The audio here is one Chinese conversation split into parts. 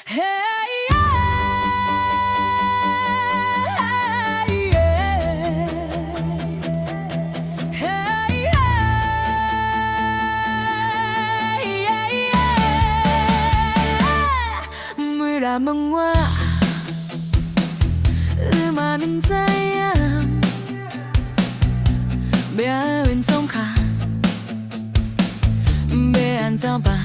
嘿耶，嘿耶，每人问我，你嘛能知影，要运创卡，要安怎办？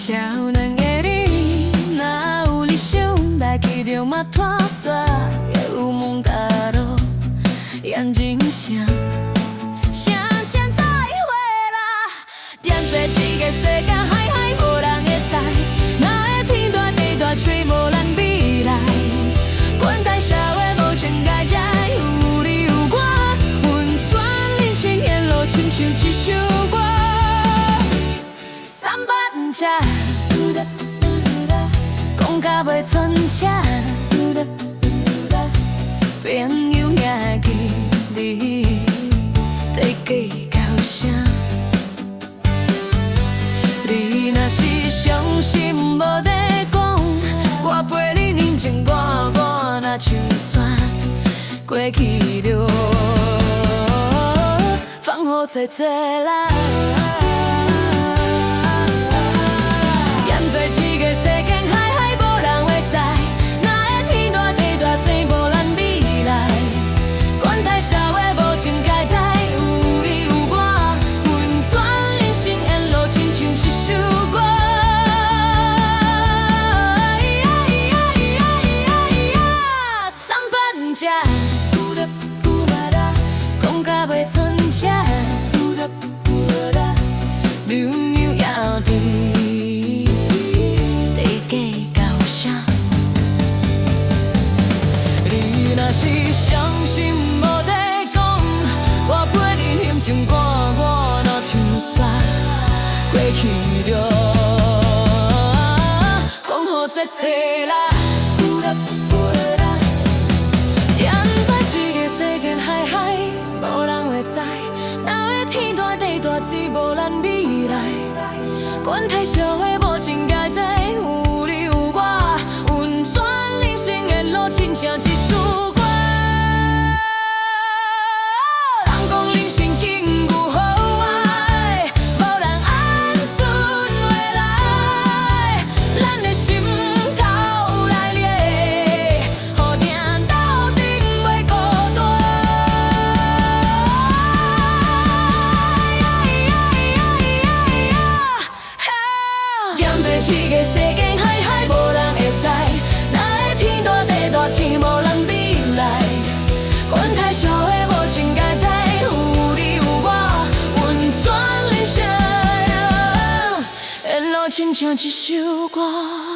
少年的你，若有理想，来去着嘛拖煞，有梦踏路，演人生。像现在话啦，点做一个世界，海海无人会知，哪会天大地大，吹无咱未来。滚台社会无情界在，有你有我，阮全人生沿路亲像一首歌。三八车，讲甲袂寸车，朋友也记你，对计较啥？你若是伤心无地讲，我陪你人情我若像山过去了，放予坐坐啦。做一个世间，海海无人会知，哪会天大地大，吹无咱未来。管他社会无情界在，有你有我，阮全人生沿路亲像一首歌。三八车，讲甲袂寸车，朋友也对。若是伤心无地讲，我陪你念情歌，我若像山过去了，讲予这切啦。踮在一个世间，海海无人会知，哪会天大地大，只无咱未来。管他社会无情界在，有你有我，阮全人生沿路亲像一首歌。一个世间，海海无人会知，哪会天大地大，星无咱未来。管他社会无情界在，有你有我，阮全人生沿路亲像一首歌。